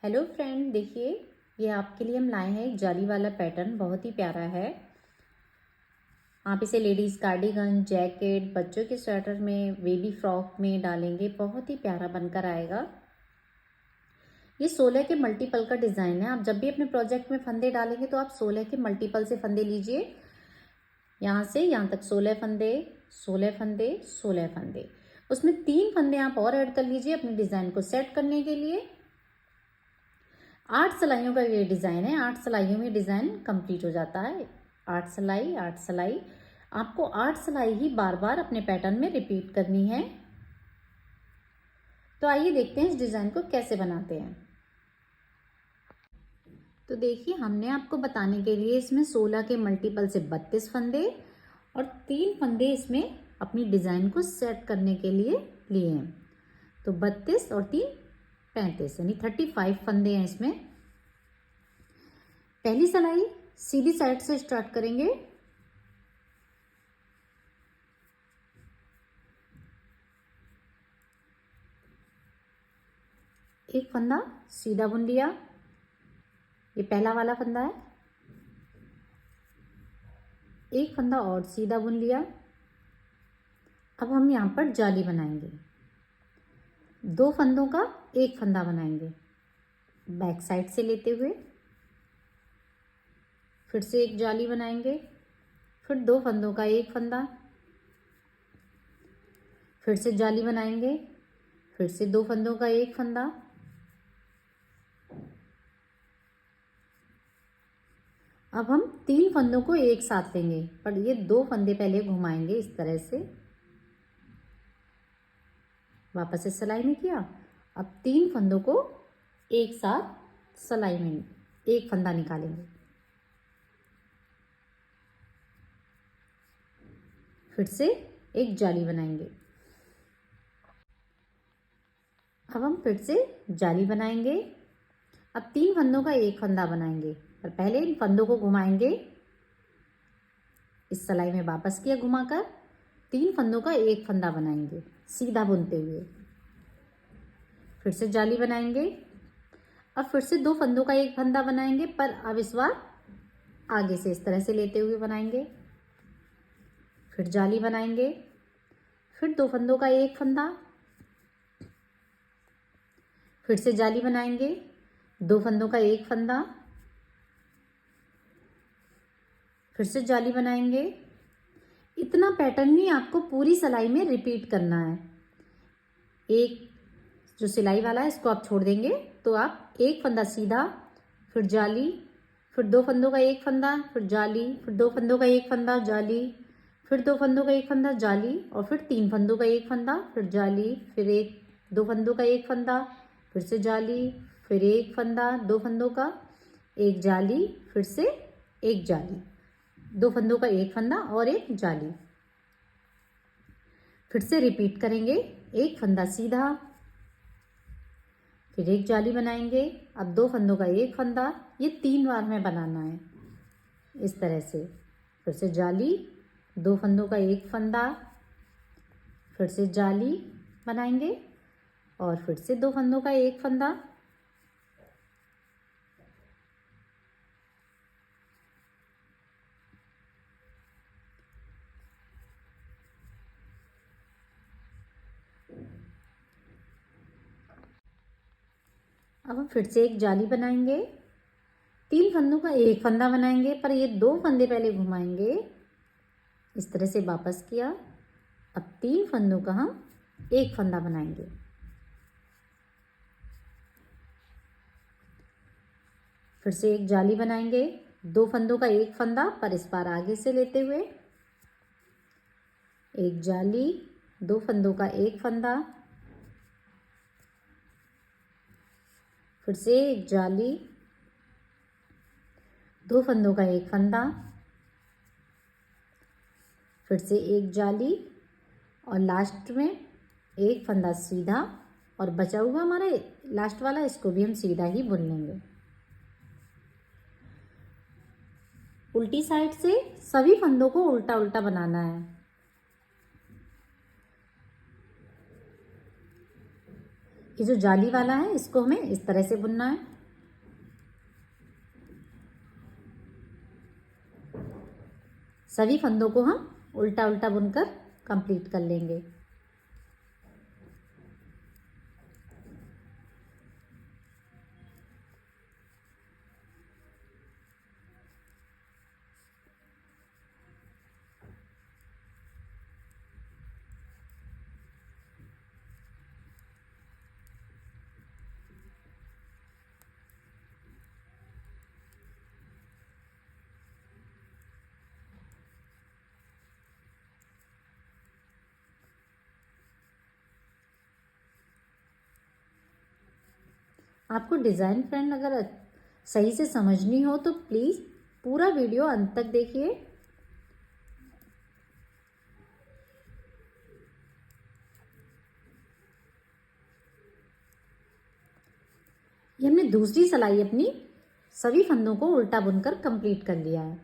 Hello friend, देखिए ये आपके लिए हम लाए हैं एक जाली वाला पैटर्न। बहुत ही प्यारा है। आप इसे लेडीज़ कार्डिगन, जैकेट, बच्चों के स्वेटर में, बेबी फ्रॉक में डालेंगे, बहुत ही प्यारा बनकर आएगा। ये 16 के मल्टीपल का डिज़ाइन है। आप जब भी अपने प्रोजेक्ट में फंदे डालेंगे तो आप 16 के मल्टीपल से फंदे लीजिए। यहाँ से यहाँ तक 16 फंदे, 16 फंदे, 16 फंदे। उसमें 3 फंदे आप और ऐड कर लीजिए अपने डिज़ाइन को सेट करने के लिए। 8 सिलाइयों का ये डिज़ाइन है। 8 सिलाइयों में डिज़ाइन कंप्लीट हो जाता है। 8 सिलाई, 8 सिलाई। आपको 8 सिलाई ही बार बार अपने पैटर्न में रिपीट करनी है। तो आइए देखते हैं इस डिज़ाइन को कैसे बनाते हैं। तो देखिए, हमने आपको बताने के लिए इसमें 16 के मल्टीपल से 32 फंदे और 3 फंदे इसमें अपनी डिज़ाइन को सेट करने के लिए लिए हैं। तो 32 और 3 35, यानी 35 फंदे हैं इसमें। पहली सिलाई सीधी साइड से स्टार्ट करेंगे। एक फंदा सीधा बुन लिया, ये पहला वाला फंदा है। एक फंदा और सीधा बुन लिया। अब हम यहाँ पर जाली बनाएंगे। 2 फंदों का एक फंदा बनाएंगे बैक साइड से लेते हुए। फिर से एक जाली बनाएंगे, फिर 2 फंदों का एक फंदा, फिर से जाली बनाएंगे, फिर से 2 फंदों का एक फंदा। अब हम 3 फंदों को एक साथ लेंगे, पर ये 2 फंदे पहले घुमाएंगे इस तरह से। वापस से सिलाई में किया। अब 3 फंदों को एक साथ सिलाई में एक फंदा निकालेंगे। फिर से एक जाली बनाएंगे। अब हम फिर से जाली बनाएंगे। अब 3 फंदों का एक फंदा बनाएंगे, पर पहले इन फंदों को घुमाएंगे। इस सिलाई में वापस किया घुमाकर, 3 फंदों का एक फंदा बनाएंगे सीधा बुनते हुए। फिर से जाली बनाएंगे। अब फिर से 2 फंदों का एक फंदा बनाएंगे, पर अब इस बार आगे से इस तरह से लेते हुए बनाएंगे। फिर जाली बनाएंगे, फिर 2 फंदों का एक फंदा, फिर से जाली बनाएंगे, 2 फंदों का एक फंदा, फिर से जाली बनाएंगे। इतना पैटर्न ही आपको पूरी सिलाई में रिपीट करना है। एक जो सिलाई वाला है इसको आप छोड़ देंगे, तो आप एक फंदा सीधा, फिर जाली, फिर 2 फंदों का एक फंदा, फिर जाली, फिर 2 फंदों का एक फंदा, जाली, फिर 2 फंदों का एक फंदा, जाली, और फिर 3 फंदों का एक फंदा, फिर जाली, फिर 2 फंदों का एक फंदा, फिर से जाली, फिर एक फंदा, 2 फंदों का एक जाली, फिर से एक जाली, 2 फंदों का एक फंदा और एक जाली। फिर से रिपीट करेंगे। एक फंदा सीधा, फिर एक जाली बनाएंगे। अब 2 फंदों का एक फंदा, ये 3 बार में बनाना है इस तरह से। फिर से जाली, 2 फंदों का एक फंदा, फिर से जाली बनाएंगे, और फिर से 2 फंदों का एक फंदा। अब हम फिर से एक जाली बनाएंगे। 3 फंदों का एक फंदा बनाएंगे, पर ये 2 फंदे पहले घुमाएंगे इस तरह से, वापस किया। अब 3 फंदों का हम एक फंदा बनाएंगे। फिर से एक जाली बनाएंगे, 2 फंदों का एक फंदा, पर इस बार आगे से लेते हुए। एक जाली, 2 फंदों का एक फंदा, फिर से एक जाली, 2 फंदों का एक फंदा, फिर से एक जाली, और लास्ट में एक फंदा सीधा, और बचा हुआ हमारा लास्ट वाला, इसको भी हम सीधा ही बुन लेंगे। उल्टी साइड से सभी फंदों को उल्टा उल्टा बनाना है। ये जो जाली वाला है इसको हमें इस तरह से बुनना है। सभी फंदों को हम उल्टा उल्टा बुनकर कंप्लीट कर लेंगे। आपको डिज़ाइन फ्रेंड अगर सही से समझनी हो तो प्लीज़ पूरा वीडियो अंत तक देखिए। ये हमने दूसरी सिलाई अपनी सभी फंदों को उल्टा बुनकर कंप्लीट कर लिया है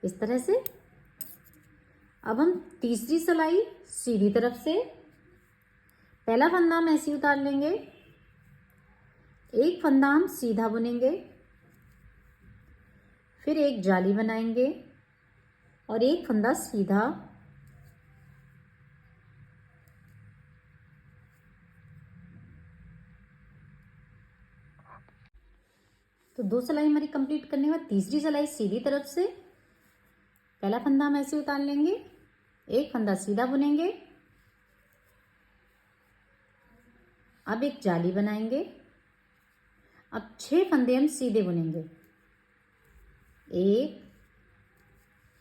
इस तरह से। अब हम तीसरी सिलाई सीधी तरफ से पहला फंदा हम ऐसे उतार लेंगे, एक फंदा हम सीधा बुनेंगे, फिर एक जाली बनाएंगे और एक फंदा सीधा, तो दो सिलाई हमारी कंप्लीट करने के बाद तीसरी सिलाई सीधी तरफ से पहला फंदा हम ऐसे उतार लेंगे, एक फंदा सीधा बुनेंगे, अब एक जाली बनाएंगे। अब 6 फंदे हम सीधे बुनेंगे, 1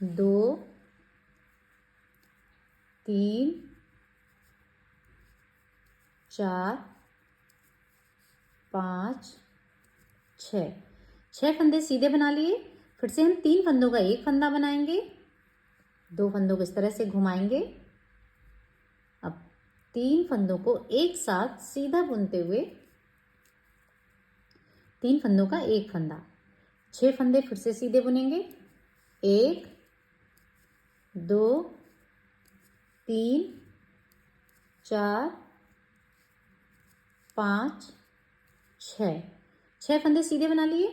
2 3 4 5 6 फंदे सीधे बना लिए। फिर से हम 3 फंदों का एक फंदा बनाएंगे, 2 फंदों को इस तरह से घुमाएंगे। अब 3 फंदों को एक साथ सीधा बुनते हुए 3 फंदों का एक फंदा, 6 फंदे फिर से सीधे बुनेंगे, 1 2 3 4 5 6 फंदे सीधे बना लिए।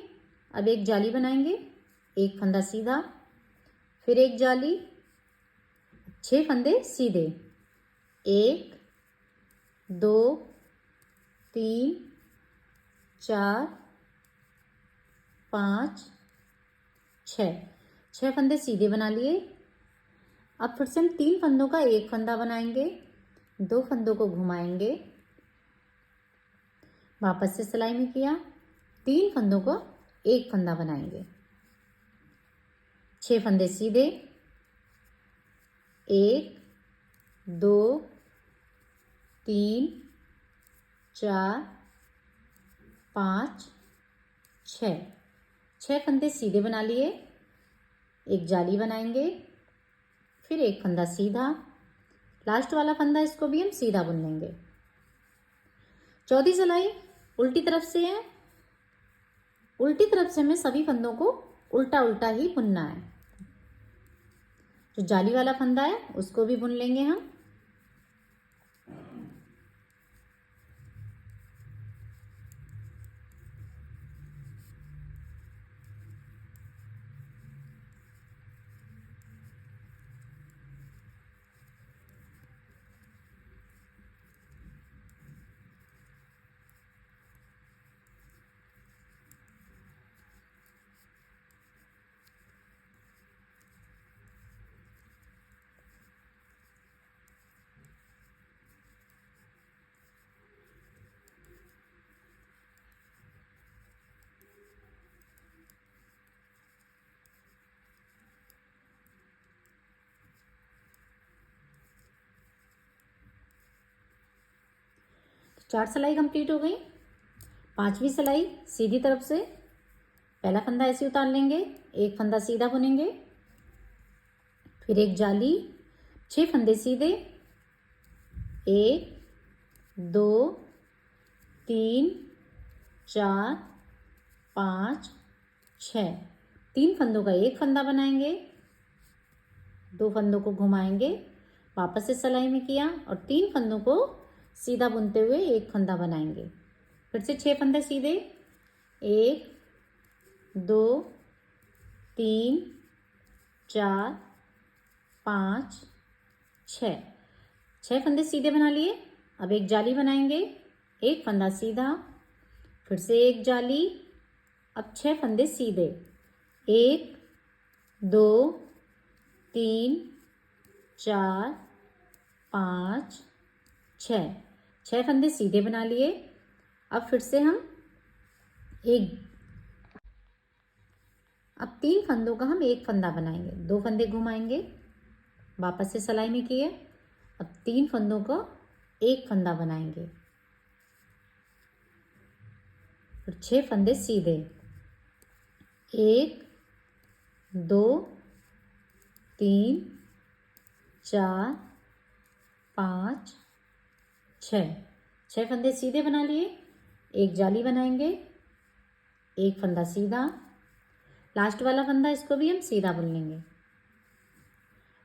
अब एक जाली बनाएंगे, एक फंदा सीधा, फिर एक जाली, 6 फंदे सीधे, 1 2 3 4 5 6 फंदे सीधे बना लिए। अब फिर से हम 3 फंदों का एक फंदा बनाएंगे, 2 फंदों को घुमाएंगे, वापस से सिलाई में किया, 3 फंदों को एक फंदा बनाएंगे, 6 फंदे सीधे, 1 2 3 4 5 6 फंदे सीधे बना लिए, एक जाली बनाएंगे, फिर एक फंदा सीधा, लास्ट वाला फंदा इसको भी हम सीधा बुन लेंगे। चौथी सिलाई उल्टी तरफ से है, उल्टी तरफ से हमें सभी फंदों को उल्टा उल्टा ही बुनना है। जो जाली वाला फंदा है उसको भी बुन लेंगे हम। चार सिलाई कंप्लीट हो गई। पांचवी सिलाई सीधी तरफ से पहला फंदा ऐसे उतार लेंगे, एक फंदा सीधा बुनेंगे, फिर एक जाली, 6 फंदे सीधे, 1 2 3 4 5 6 3 फंदों का एक फंदा बनाएंगे, 2 फंदों को घुमाएंगे, वापस से सिलाई में किया और 3 फंदों को सीधा बुनते हुए एक फंदा बनाएंगे। फिर से 6 फंदे सीधे, 1 2 3 4 5 6, 6 फंदे सीधे बना लिए। अब एक जाली बनाएंगे, एक फंदा सीधा, फिर से एक जाली, अब 6 फंदे सीधे, 1 2 3 4 5 6, 6 फंदे सीधे बना लिए। अब फिर से हम अब 3 फंदों का हम एक फंदा बनाएंगे, 2 फंदे घुमाएंगे, वापस से सिलाई में किए। अब 3 फंदों का एक फंदा बनाएंगे, फिर 6 फंदे सीधे, 1 2 3 4 5 6, 6 फंदे सीधे बना लिए। एक जाली बनाएंगे, एक फंदा सीधा, लास्ट वाला फंदा इसको भी हम सीधा बुन लेंगे।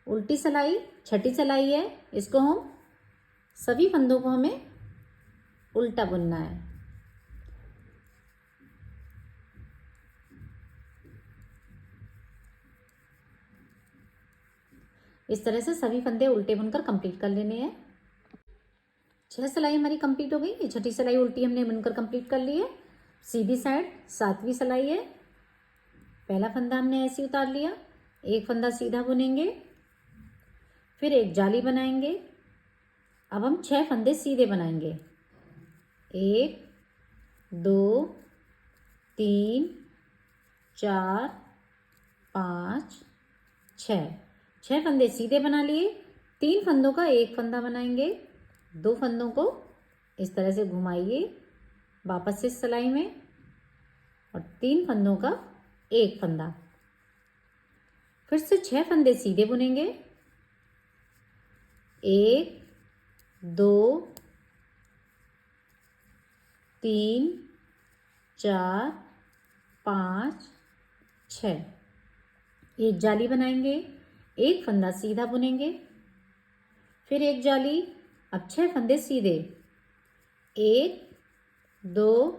उल्टी सिलाई छठी सिलाई है, इसको हम सभी फंदों को हमें उल्टा बुनना है। इस तरह से सभी फंदे उल्टे बुनकर कंप्लीट कर लेने हैं। 6 सिलाई हमारी कंप्लीट हो गई। ये छठी सिलाई उल्टी हमने बुनकर कंप्लीट कर ली है। सीधी साइड 7वीं सिलाई है। पहला फंदा हमने ऐसे उतार लिया, एक फंदा सीधा बुनेंगे, फिर एक जाली बनाएंगे। अब हम 6 फंदे सीधे बनाएंगे, 1 2 3 4 5 6, 6 फंदे सीधे बना लिए। 3 फंदों का एक फंदा बनाएंगे, 2 फंदों को इस तरह से घुमाइए वापस से सिलाई में, और 3 फंदों का एक फंदा। फिर से 6 फंदे सीधे बुनेंगे, 1 2 3 4 5 6, एक जाली बनाएंगे, एक फंदा सीधा बुनेंगे, फिर एक जाली। अब 6 फंदे सीधे, 1 2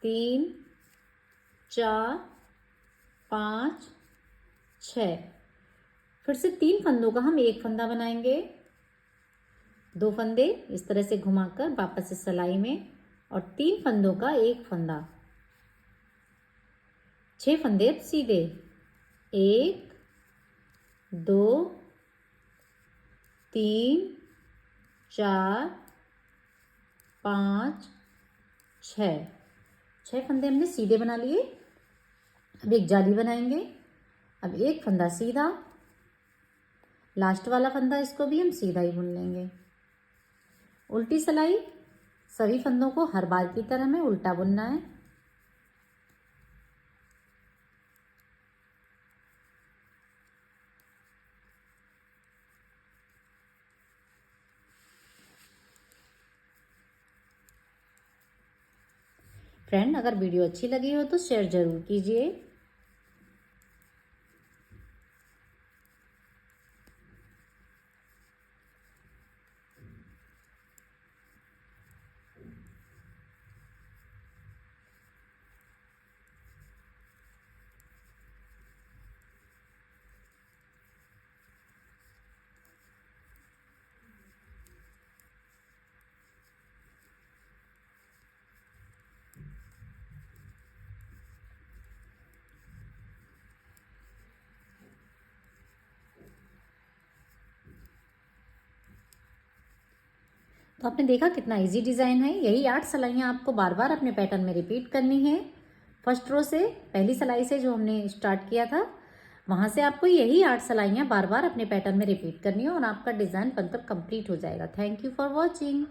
3 4 5 6, फिर से 3 फंदों का हम एक फंदा बनाएंगे, 2 फंदे इस तरह से घुमाकर वापस से सिलाई में, और 3 फंदों का एक फंदा। 6 फंदे सीधे, 1 2 3 4 5 6, 6 फंदे हमने सीधे बना लिए। अब एक जाली बनाएंगे, अब एक फंदा सीधा, लास्ट वाला फंदा इसको भी हम सीधा ही बुन लेंगे। उल्टी सिलाई सभी फंदों को हर बार की तरह हमें उल्टा बुनना है। फ्रेंड, अगर वीडियो अच्छी लगी हो तो शेयर जरूर कीजिए। तो आपने देखा कितना इजी डिज़ाइन है। यही 8 सिलाइयाँ आपको बार बार अपने पैटर्न में रिपीट करनी है। फर्स्ट रो से, पहली सिलाई से जो हमने स्टार्ट किया था, वहाँ से आपको यही 8 सिलाइयाँ बार बार अपने पैटर्न में रिपीट करनी है और आपका डिज़ाइन बनकर कंप्लीट हो जाएगा। Thank you for watching.